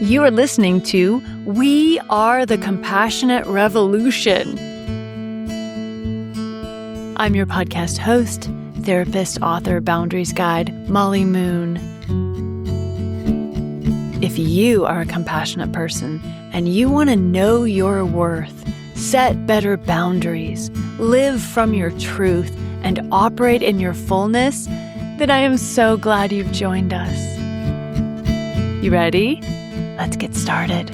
You are listening to We Are the Compassionate Revolution. I'm your podcast host, therapist, author, boundaries guide, Molly Moon. If you are a compassionate person and you want to know your worth, set better boundaries, live from your truth, and operate in your fullness, then I am so glad you've joined us. You ready? Let's get started.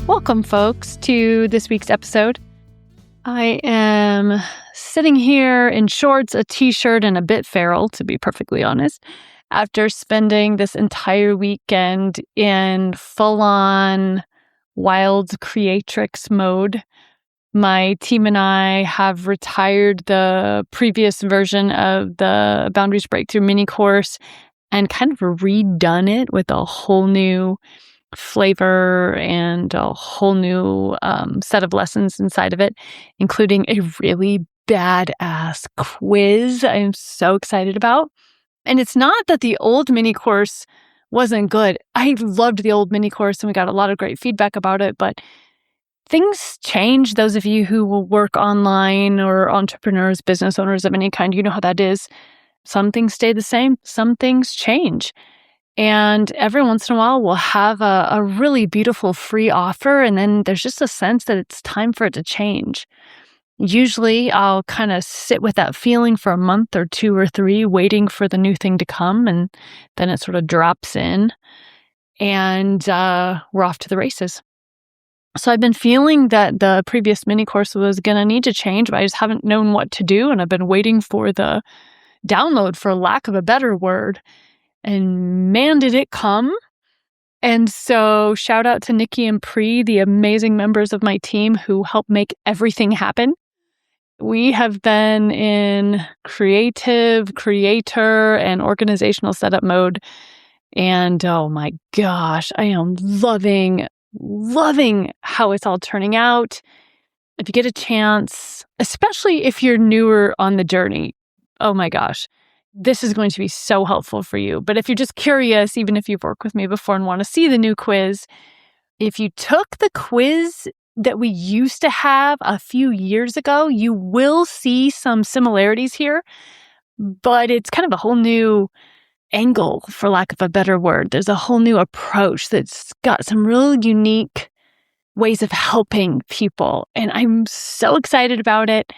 Welcome, folks, to this week's episode. I am sitting here in shorts, a t-shirt, and a bit feral, to be perfectly honest, after spending this entire weekend in full-on wild creatrix mode. My team and I have retired the previous version of the Boundaries Breakthrough mini course and kind of redone it with a whole new flavor and a whole new set of lessons inside of it, including a really badass quiz I'm so excited about. And it's not that the old mini course wasn't good. I loved the old mini course and we got a lot of great feedback about it, but things change. Those of you who will work online or entrepreneurs, business owners of any kind, you know how that is. Some things stay the same, some things change. And every once in a while, we'll have a really beautiful free offer, and then there's just a sense that it's time for it to change. Usually, I'll kind of sit with that feeling for a month or two or three, waiting for the new thing to come, and then it sort of drops in, and we're off to the races. So I've been feeling that the previous mini course was going to need to change, but I just haven't known what to do. And I've been waiting for the download, for lack of a better word. And man, did it come. And so shout out to Nikki and Pri, the amazing members of my team who help make everything happen. We have been in creative, creator, and organizational setup mode. And oh my gosh, I am loving how it's all turning out. If you get a chance, especially if you're newer on the journey, oh my gosh, this is going to be so helpful for you. But if you're just curious, even if you've worked with me before and want to see the new quiz, if you took the quiz that we used to have a few years ago, you will see some similarities here, but it's kind of a whole new angle, for lack of a better word. There's a whole new approach that's got some real unique ways of helping people. And I'm so excited about it.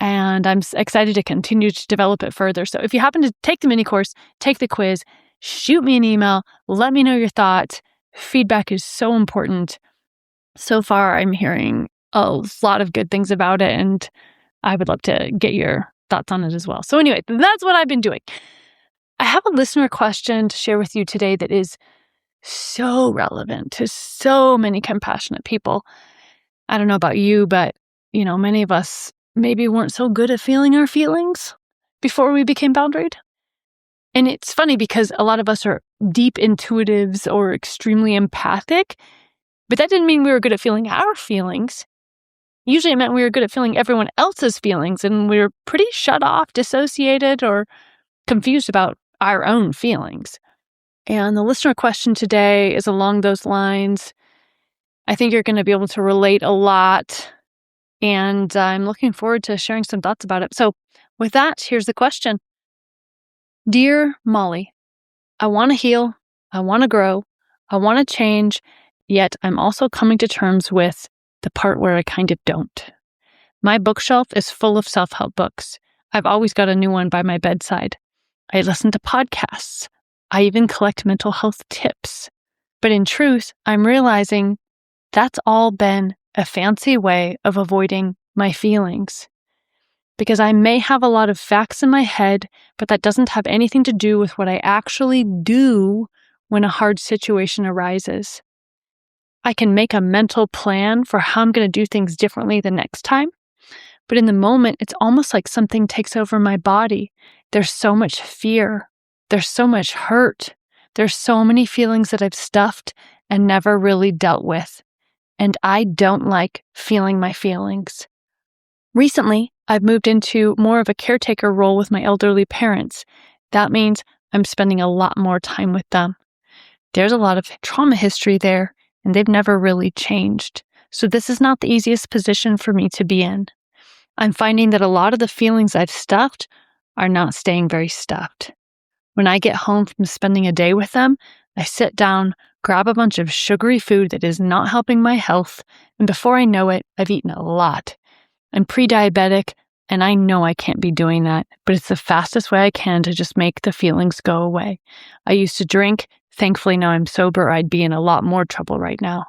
And I'm excited to continue to develop it further. So if you happen to take the mini course, take the quiz, shoot me an email, let me know your thoughts. Feedback is so important. So far, I'm hearing a lot of good things about it, and I would love to get your thoughts on it as well. So anyway, that's what I've been doing. I have a listener question to share with you today that is so relevant to so many compassionate people. I don't know about you, but many of us maybe weren't so good at feeling our feelings before we became boundaried. And it's funny because a lot of us are deep intuitives or extremely empathic, but that didn't mean we were good at feeling our feelings. Usually it meant we were good at feeling everyone else's feelings, and we were pretty shut off, dissociated, or confused about our own feelings. And the listener question today is along those lines. I think you're going to be able to relate a lot, and I'm looking forward to sharing some thoughts about it. So with that, here's the question. Dear Molly, I want to heal, I want to grow, I want to change, yet I'm also coming to terms with the part where I kind of don't. My bookshelf is full of self-help books. I've always got a new one by my bedside. I listen to podcasts. I even collect mental health tips. But in truth, I'm realizing that's all been a fancy way of avoiding my feelings. Because I may have a lot of facts in my head, but that doesn't have anything to do with what I actually do when a hard situation arises. I can make a mental plan for how I'm going to do things differently the next time. But in the moment, it's almost like something takes over my body. There's so much fear. There's so much hurt. There's so many feelings that I've stuffed and never really dealt with. And I don't like feeling my feelings. Recently, I've moved into more of a caretaker role with my elderly parents. That means I'm spending a lot more time with them. There's a lot of trauma history there, and they've never really changed. So this is not the easiest position for me to be in. I'm finding that a lot of the feelings I've stuffed are not staying very stuffed. When I get home from spending a day with them, I sit down, grab a bunch of sugary food that is not helping my health, and before I know it, I've eaten a lot. I'm pre-diabetic, and I know I can't be doing that, but it's the fastest way I can to just make the feelings go away. I used to drink. Thankfully, now I'm sober. I'd be in a lot more trouble right now.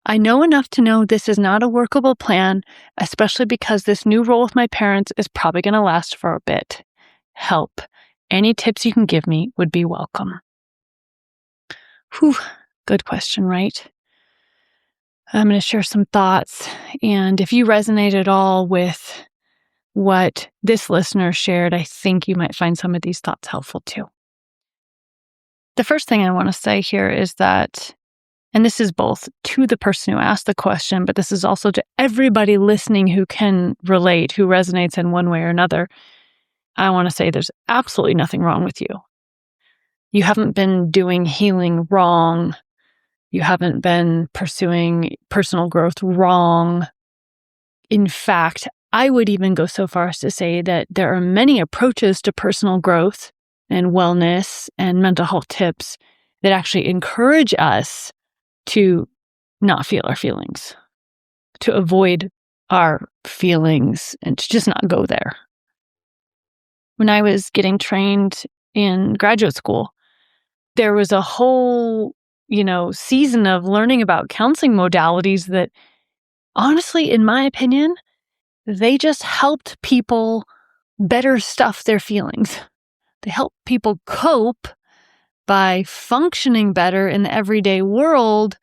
I know enough to know this is not a workable plan, especially because this new role with my parents is probably going to last for a bit. Help. Any tips you can give me would be welcome. Whew, good question, right? I'm going to share some thoughts, and if you resonate at all with what this listener shared, I think you might find some of these thoughts helpful too. The first thing I want to say here is that, and this is both to the person who asked the question, but this is also to everybody listening who can relate, who resonates in one way or another. I want to say there's absolutely nothing wrong with you. You haven't been doing healing wrong. You haven't been pursuing personal growth wrong. In fact, I would even go so far as to say that there are many approaches to personal growth and wellness and mental health tips that actually encourage us to not feel our feelings, to avoid our feelings, and to just not go there. When I was getting trained in graduate school, there was a whole, season of learning about counseling modalities that, honestly, in my opinion, they just helped people better stuff their feelings. They helped people cope by functioning better in the everyday world,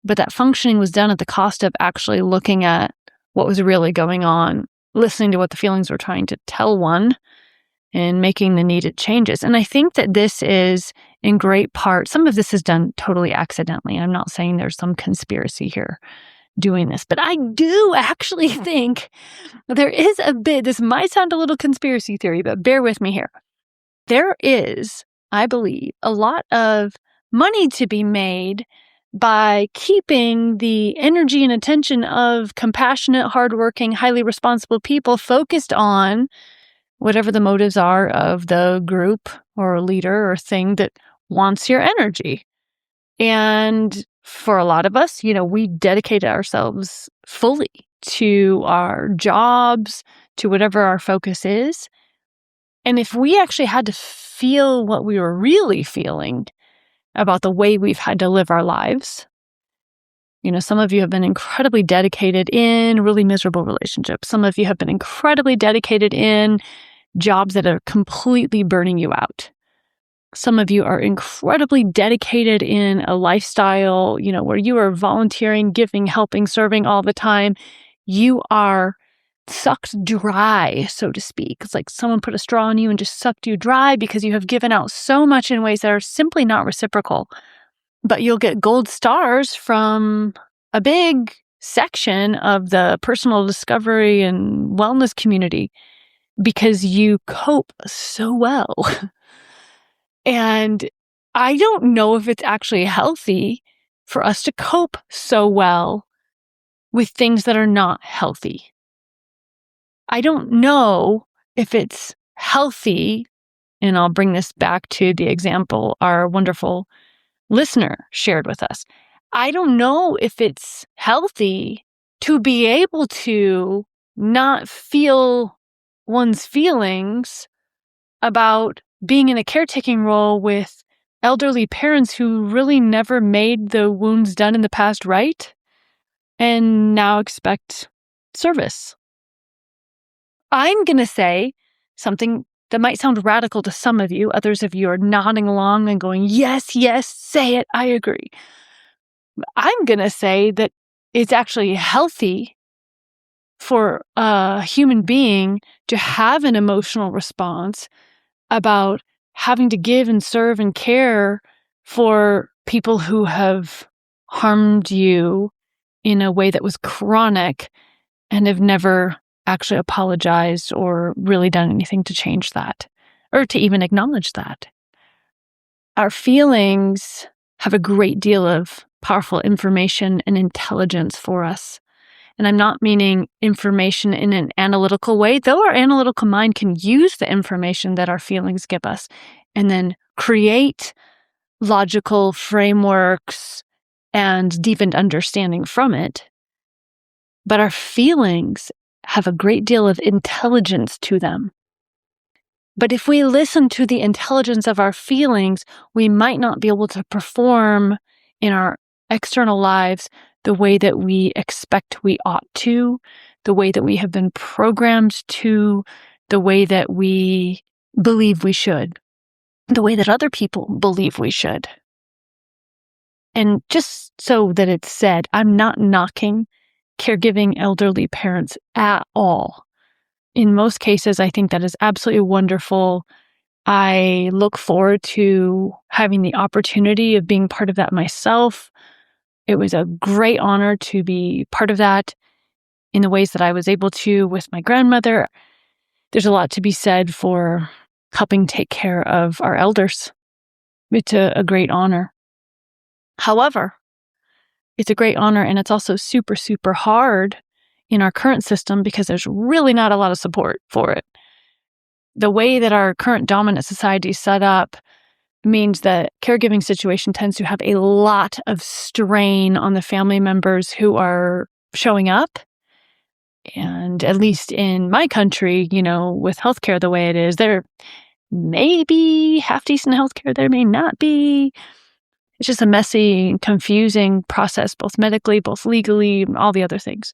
but that functioning was done at the cost of actually looking at what was really going on, listening to what the feelings were trying to tell one, and making the needed changes. And I think that this is, in great part, some of this is done totally accidentally. I'm not saying there's some conspiracy here doing this, but I do actually think there is a bit, this might sound a little conspiracy theory, but bear with me here. There is, I believe, a lot of money to be made by keeping the energy and attention of compassionate, hardworking, highly responsible people focused on whatever the motives are of the group or leader or thing that wants your energy. And for a lot of us, we dedicate ourselves fully to our jobs, to whatever our focus is. And if we actually had to feel what we were really feeling about the way we've had to live our lives, some of you have been incredibly dedicated in really miserable relationships. Some of you have been incredibly dedicated in jobs that are completely burning you out. Some of you are incredibly dedicated in a lifestyle, where you are volunteering, giving, helping, serving all the time. You are sucked dry, so to speak. It's like someone put a straw on you and just sucked you dry because you have given out so much in ways that are simply not reciprocal. But you'll get gold stars from a big section of the personal discovery and wellness community because you cope so well. And I don't know if it's actually healthy for us to cope so well with things that are not healthy. I don't know if it's healthy, and I'll bring this back to the example our wonderful listener shared with us. I don't know if it's healthy to be able to not feel one's feelings about being in a caretaking role with elderly parents who really never made the wounds done in the past right and now expect service. I'm going to say something that might sound radical to some of you. Others of you are nodding along and going, yes, yes, say it, I agree. I'm going to say that it's actually healthy for a human being to have an emotional response about having to give and serve and care for people who have harmed you in a way that was chronic and have never actually apologized or really done anything to change that. or to even acknowledge that. Our feelings have a great deal of powerful information and intelligence for us. And I'm not meaning information in an analytical way, though our analytical mind can use the information that our feelings give us and then create logical frameworks and deepened understanding from it. But our feelings have a great deal of intelligence to them. But if we listen to the intelligence of our feelings, we might not be able to perform in our external lives the way that we expect we ought to, the way that we have been programmed to, the way that we believe we should, the way that other people believe we should. And just so that it's said, I'm not knocking caregiving elderly parents at all. In most cases, I think that is absolutely wonderful. I look forward to having the opportunity of being part of that myself. It was a great honor to be part of that in the ways that I was able to with my grandmother. There's a lot to be said for helping take care of our elders. It's a great honor. However, it's a great honor, and it's also super, super hard in our current system because there's really not a lot of support for it. The way that our current dominant society is set up means that caregiving situation tends to have a lot of strain on the family members who are showing up. And at least in my country, with healthcare the way it is, there may be half-decent healthcare, there may not be. It's just a messy, confusing process, both medically, both legally, and all the other things.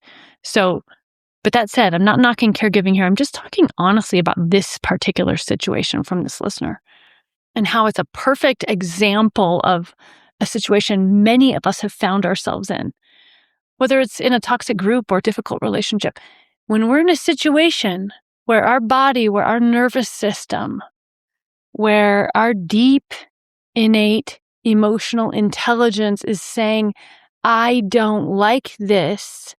But that said, I'm not knocking caregiving here. I'm just talking honestly about this particular situation from this listener and how it's a perfect example of a situation many of us have found ourselves in, whether it's in a toxic group or difficult relationship. When we're in a situation where our body, where our nervous system, where our deep, innate emotional intelligence is saying, I don't like this,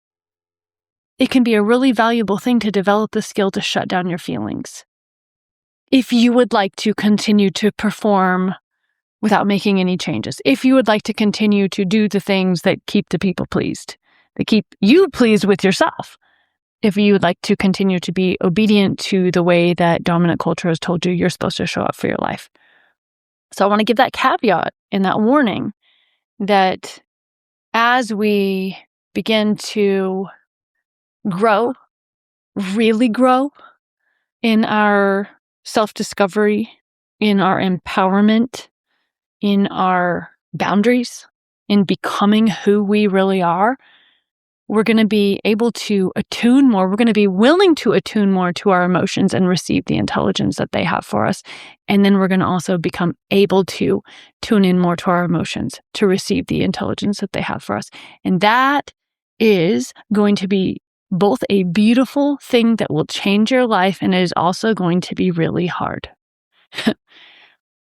it can be a really valuable thing to develop the skill to shut down your feelings. If you would like to continue to perform without making any changes, if you would like to continue to do the things that keep the people pleased, that keep you pleased with yourself, if you would like to continue to be obedient to the way that dominant culture has told you you're supposed to show up for your life. So I want to give that caveat and that warning that as we begin to grow, really grow in our self-discovery, in our empowerment, in our boundaries, in becoming who we really are, we're going to be able to attune more. We're going to be willing to attune more to our emotions and receive the intelligence that they have for us. And then we're going to also become able to tune in more to our emotions to receive the intelligence that they have for us. And that is going to be both a beautiful thing that will change your life, and it is also going to be really hard.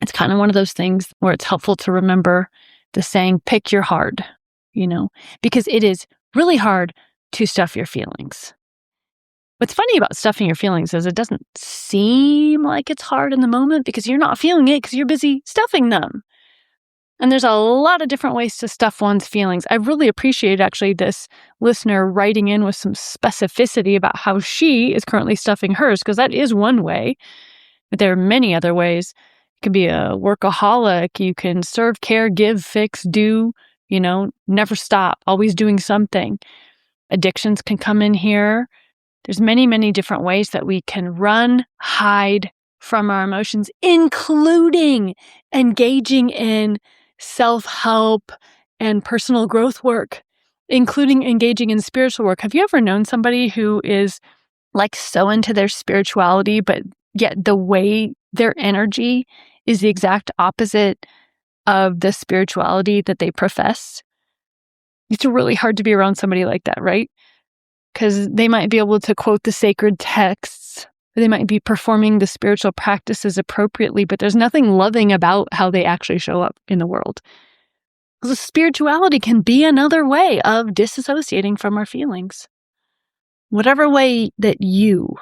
It's kind of one of those things where it's helpful to remember the saying, pick your hard, because it is really hard to stuff your feelings. What's funny about stuffing your feelings is it doesn't seem like it's hard in the moment because you're not feeling it because you're busy stuffing them. And there's a lot of different ways to stuff one's feelings. I really appreciate actually this listener writing in with some specificity about how she is currently stuffing hers, because that is one way. But there are many other ways. You can be a workaholic. You can serve, care, give, fix, do, never stop, always doing something. Addictions can come in here. There's many, many different ways that we can run, hide from our emotions, including engaging in self-help and personal growth work, including engaging in spiritual work. Have you ever known somebody who is so into their spirituality, but yet the way their energy is the exact opposite of the spirituality that they profess? It's really hard to be around somebody like that, right? Because they might be able to quote the sacred texts, they might be performing the spiritual practices appropriately, but there's nothing loving about how they actually show up in the world. So spirituality can be another way of disassociating from our feelings. Whatever way that you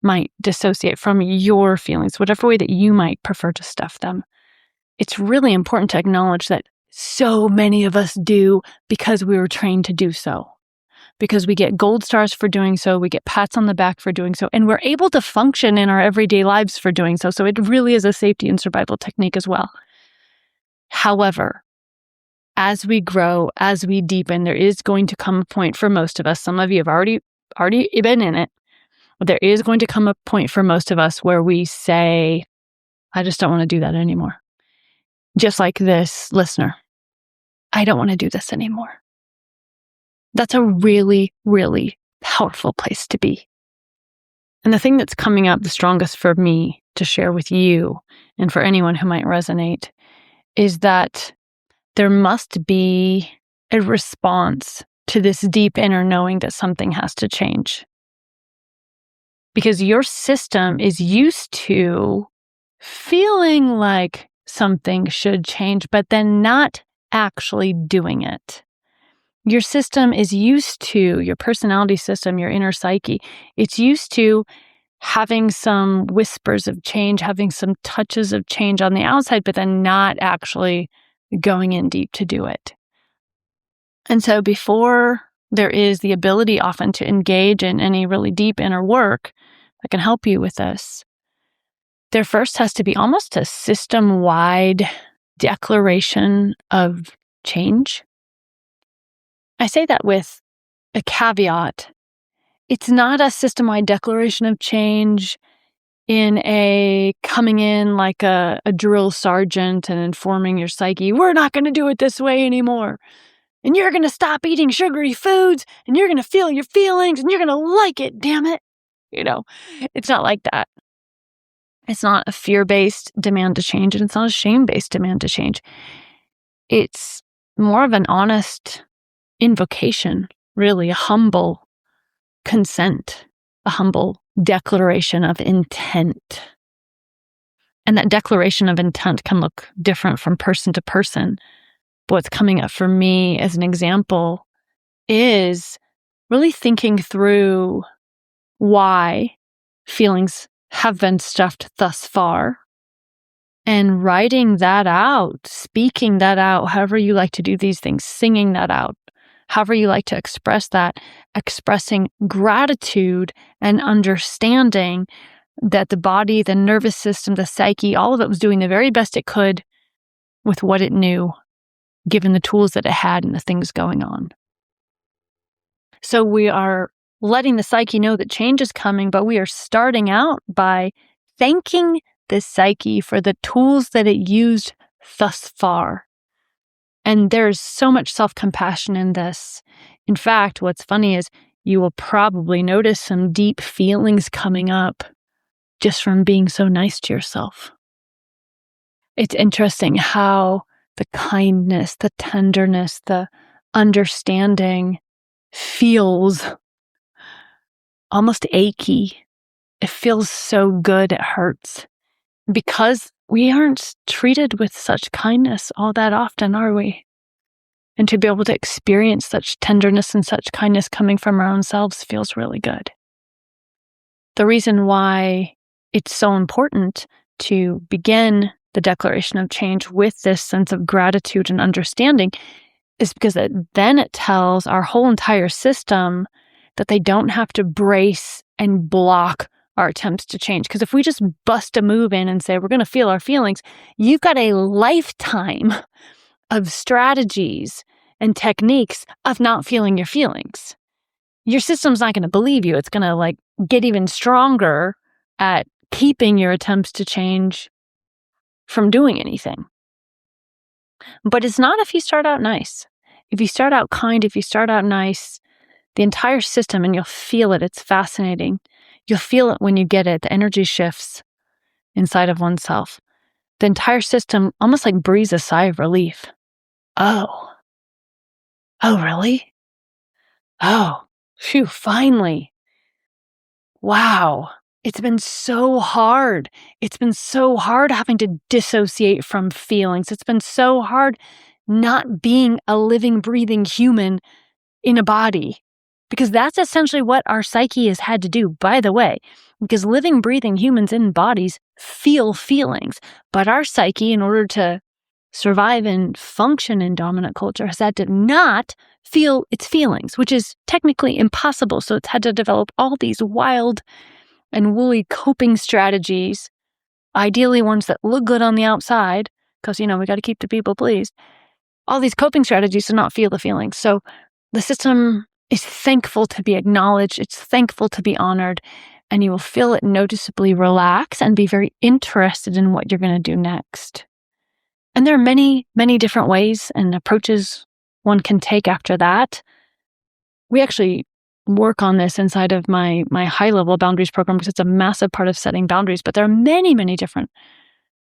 might dissociate from your feelings, whatever way that you might prefer to stuff them. It's really important to acknowledge that so many of us do because we were trained to do so. Because we get gold stars for doing so, we get pats on the back for doing so, and we're able to function in our everyday lives for doing so. So it really is a safety and survival technique as well. However, as we grow, as we deepen, there is going to come a point for most of us. Some of you have already been in it. But there is going to come a point for most of us where we say, I just don't want to do that anymore. Just like this listener. I don't want to do this anymore. That's a really, really powerful place to be. And the thing that's coming up the strongest for me to share with you and for anyone who might resonate is that there must be a response to this deep inner knowing that something has to change. Because your system is used to feeling like something should change, but then not actually doing it. Your system is used to, your personality system, your inner psyche, it's used to having some whispers of change, having some touches of change on the outside, but then not actually going in deep to do it. And so before there is the ability often to engage in any really deep inner work that can help you with this, there first has to be almost a system-wide declaration of change. I say that with a caveat. It's not a system-wide declaration of change in a coming in like a drill sergeant and informing your psyche, we're not going to do it this way anymore. And you're going to stop eating sugary foods and you're going to feel your feelings and you're going to like it, damn it. It's not like that. It's not a fear-based demand to change, and it's not a shame-based demand to change. It's more of an honest invocation, really, a humble consent, a humble declaration of intent. And that declaration of intent can look different from person to person. But what's coming up for me as an example is really thinking through why feelings have been stuffed thus far and writing that out, speaking that out, however you like to do these things, singing that out, however you like to express that, expressing gratitude and understanding that the body, the nervous system, the psyche, all of it was doing the very best it could with what it knew, given the tools that it had and the things going on. So we are letting the psyche know that change is coming, but we are starting out by thanking the psyche for the tools that it used thus far. And there's so much self-compassion in this. In fact, what's funny is you will probably notice some deep feelings coming up just from being so nice to yourself. It's interesting how the kindness, the tenderness, the understanding feels almost achy. It feels so good, it hurts. Because we aren't treated with such kindness all that often, are we? And to be able to experience such tenderness and such kindness coming from our own selves feels really good. The reason why it's so important to begin the declaration of change with this sense of gratitude and understanding is because then it tells our whole entire system that they don't have to brace and block our attempts to change. Because if we just bust a move in and say, we're going to feel our feelings, you've got a lifetime of strategies and techniques of not feeling your feelings. Your system's not going to believe you. It's going to get even stronger at keeping your attempts to change from doing anything. But it's not if you start out nice. If you start out kind, if you start out nice, the entire system, and you'll feel it, it's fascinating. You'll feel it when you get it. The energy shifts inside of oneself. The entire system almost breathes a sigh of relief. Oh, really? Oh, phew, finally. Wow. It's been so hard. It's been so hard having to dissociate from feelings. It's been so hard not being a living, breathing human in a body Because that's essentially what our psyche has had to do, by the way, because living, breathing humans in bodies feel feelings. But our psyche, in order to survive and function in dominant culture, has had to not feel its feelings, which is technically impossible. So it's had to develop all these wild and woolly coping strategies, ideally ones that look good on the outside, because, we got to keep the people pleased. All these coping strategies to not feel the feelings. So the system is thankful to be acknowledged. It's thankful to be honored. And you will feel it noticeably relax and be very interested in what you're going to do next. And there are many, many different ways and approaches one can take after that. We actually work on this inside of my high-level boundaries program because it's a massive part of setting boundaries. But there are many, many different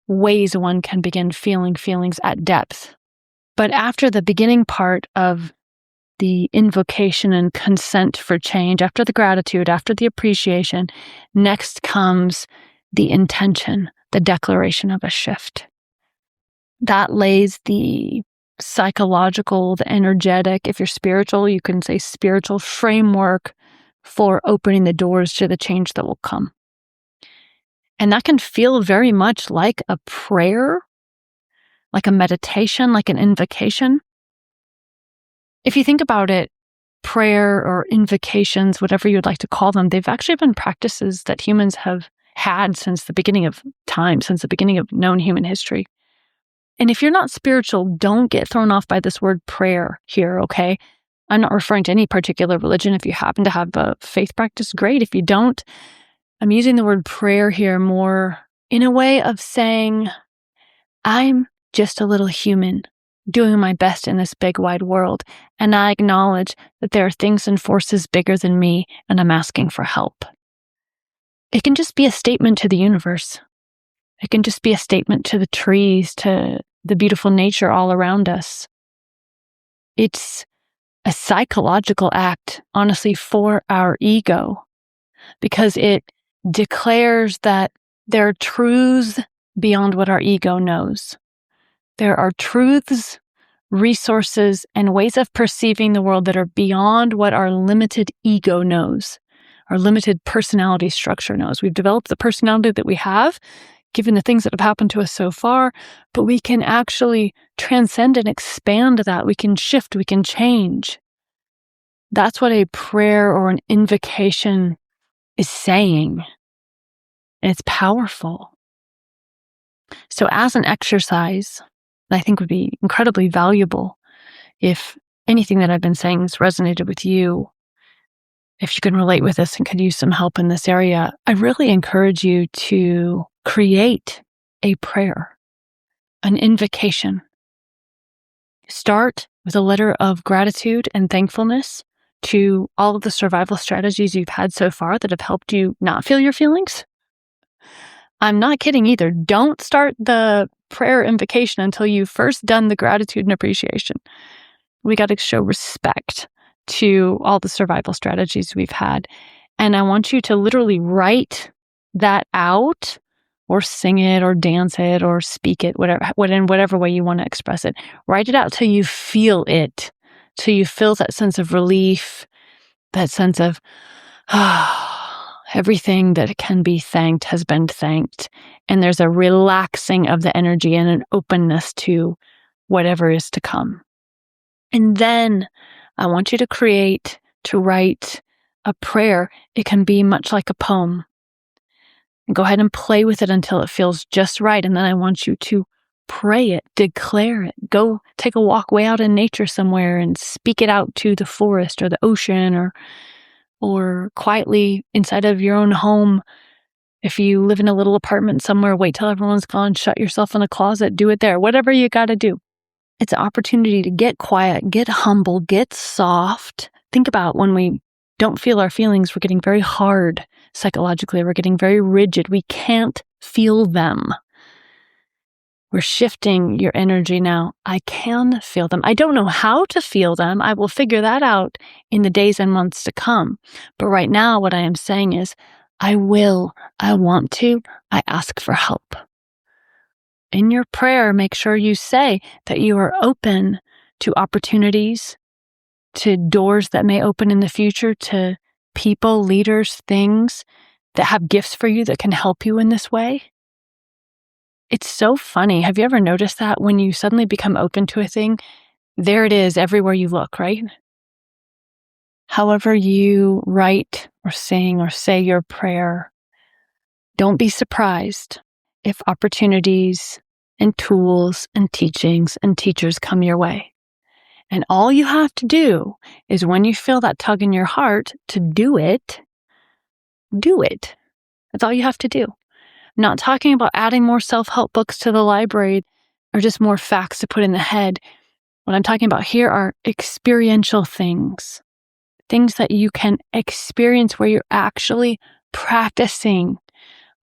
ways one can begin feeling feelings at depth. But after the beginning part of the invocation and consent for change, after the gratitude, after the appreciation, next comes the intention, the declaration of a shift. That lays the psychological, the energetic, if you're spiritual, you can say spiritual framework for opening the doors to the change that will come. And that can feel very much like a prayer, like a meditation, like an invocation. If you think about it, prayer or invocations, whatever you'd like to call them, they've actually been practices that humans have had since the beginning of time, since the beginning of known human history. And if you're not spiritual, don't get thrown off by this word prayer here, okay? I'm not referring to any particular religion. If you happen to have a faith practice, great. If you don't, I'm using the word prayer here more in a way of saying, I'm just a little human doing my best in this big wide world. And I acknowledge that there are things and forces bigger than me, and I'm asking for help. It can just be a statement to the universe. It can just be a statement to the trees, to the beautiful nature all around us. It's a psychological act, honestly, for our ego, because it declares that there are truths beyond what our ego knows. There are truths, resources, and ways of perceiving the world that are beyond what our limited ego knows, our limited personality structure knows. We've developed the personality that we have, given the things that have happened to us so far, but we can actually transcend and expand that. We can shift, we can change. That's what a prayer or an invocation is saying. And it's powerful. So as an exercise, I think would be incredibly valuable if anything that I've been saying has resonated with you, if you can relate with this and could use some help in this area, I really encourage you to create a prayer, an invocation. Start with a letter of gratitude and thankfulness to all of the survival strategies you've had so far that have helped you not feel your feelings. I'm not kidding either. Don't start the prayer invocation until you've first done the gratitude and appreciation. We got to show respect to all the survival strategies we've had. And I want you to literally write that out, or sing it, or dance it, or speak it, in whatever way you want to express it. Write it out till you feel it, till you feel that sense of relief, that sense of, everything that can be thanked has been thanked. And there's a relaxing of the energy and an openness to whatever is to come. And then I want you to write a prayer. It can be much like a poem. Go ahead and play with it until it feels just right. And then I want you to pray it, declare it. Go take a walk way out in nature somewhere and speak it out to the forest or the ocean, or quietly inside of your own home. If you live in a little apartment somewhere, wait till everyone's gone, shut yourself in a closet, do it there, whatever you got to do. It's an opportunity to get quiet, get humble, get soft. Think about when we don't feel our feelings, we're getting very hard psychologically, we're getting very rigid. We can't feel them. We're shifting your energy now. I can feel them. I don't know how to feel them. I will figure that out in the days and months to come. But right now, what I am saying is, I want to, I ask for help. In your prayer, make sure you say that you are open to opportunities to doors that may open in the future, to people, leaders, things that have gifts for you that can help you in this way. It's so funny. Have you ever noticed that when you suddenly become open to a thing, there it is everywhere you look, right? However you write or sing or say your prayer, don't be surprised if opportunities and tools and teachings and teachers come your way. And all you have to do is, when you feel that tug in your heart to do it. That's all you have to do. I'm not talking about adding more self-help books to the library or just more facts to put in the head. What I'm talking about here are experiential things that you can experience where you're actually practicing,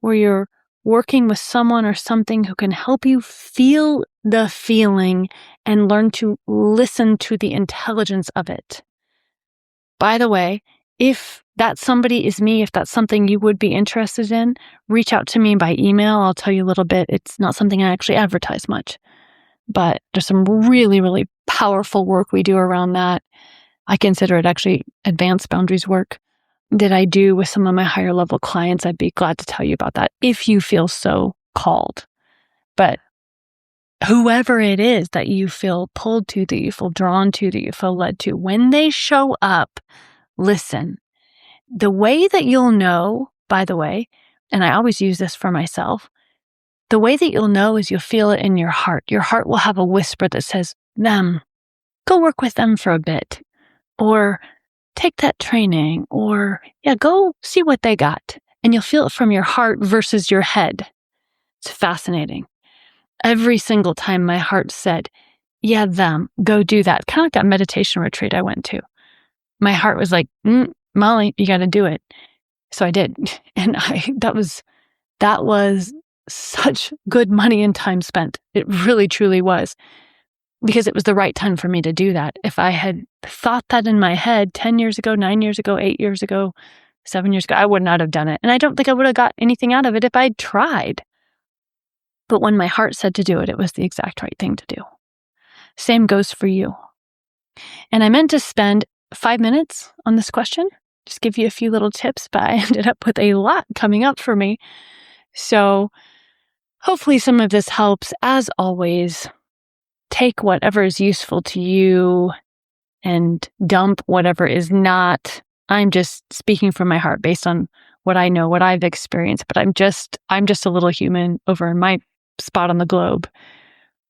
where you're working with someone or something who can help you feel the feeling and learn to listen to the intelligence of it. By the way, if that somebody is me, if that's something you would be interested in, reach out to me by email. I'll tell you a little bit. It's not something I actually advertise much, but there's some really, really powerful work we do around that. I consider it actually advanced boundaries work that I do with some of my higher level clients. I'd be glad to tell you about that if you feel so called. But whoever it is that you feel pulled to, that you feel drawn to, that you feel led to, when they show up, listen. The way that you'll know, by the way, and I always use this for myself, the way that you'll know is you'll feel it in your heart. Your heart will have a whisper that says, them, go work with them for a bit, or take that training, or go see what they got. And you'll feel it from your heart versus your head. It's fascinating. Every single time my heart said, them, go do that. Kind of like that meditation retreat I went to. My heart was like, Molly, you got to do it. So I did. And that was such good money and time spent. It really, truly was. Because it was the right time for me to do that. If I had thought that in my head 10 years ago, 9 years ago, 8 years ago, 7 years ago, I would not have done it. And I don't think I would have got anything out of it if I'd tried. But when my heart said to do it, it was the exact right thing to do. Same goes for you. And I meant to spend 5 minutes on this question, just give you a few little tips, but I ended up with a lot coming up for me. So hopefully some of this helps. As always, take whatever is useful to you and dump whatever is not. I'm just speaking from my heart based on what I know, what I've experienced, but I'm just a little human over in my spot on the globe.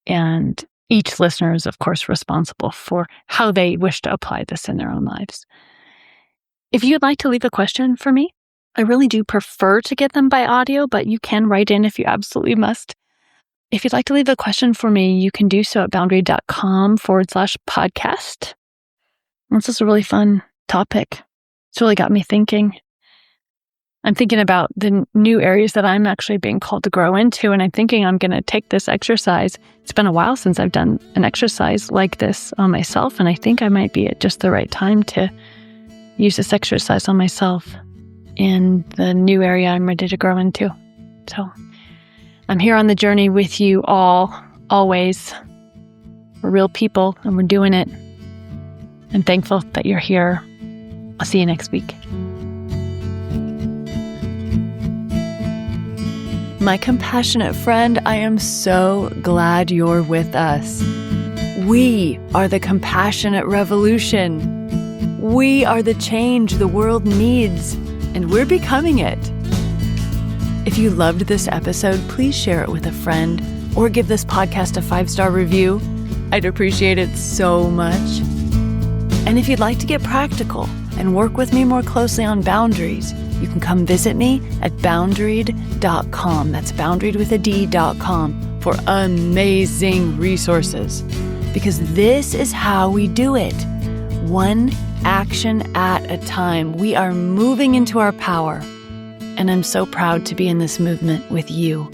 And each listener is, of course, responsible for how they wish to apply this in their own lives. If you'd like to leave a question for me, I really do prefer to get them by audio, but you can write in if you absolutely must. If you'd like to leave a question for me, you can do so at boundary.com/podcast. This is a really fun topic. It's really got me thinking. I'm thinking about the new areas that I'm actually being called to grow into, and I'm thinking I'm going to take this exercise. It's been a while since I've done an exercise like this on myself, and I think I might be at just the right time to use this exercise on myself in the new area I'm ready to grow into. So I'm here on the journey with you all, always. We're real people, and we're doing it. I'm thankful that you're here. I'll see you next week. My compassionate friend, I am so glad you're with us. We are the compassionate revolution. We are the change the world needs, and we're becoming it. If you loved this episode, please share it with a friend or give this podcast a 5-star review. I'd appreciate it so much. And if you'd like to get practical and work with me more closely on boundaries, you can come visit me at boundaried.com. That's boundaried with a D.com for amazing resources. Because this is how we do it. One action at a time. We are moving into our power. And I'm so proud to be in this movement with you.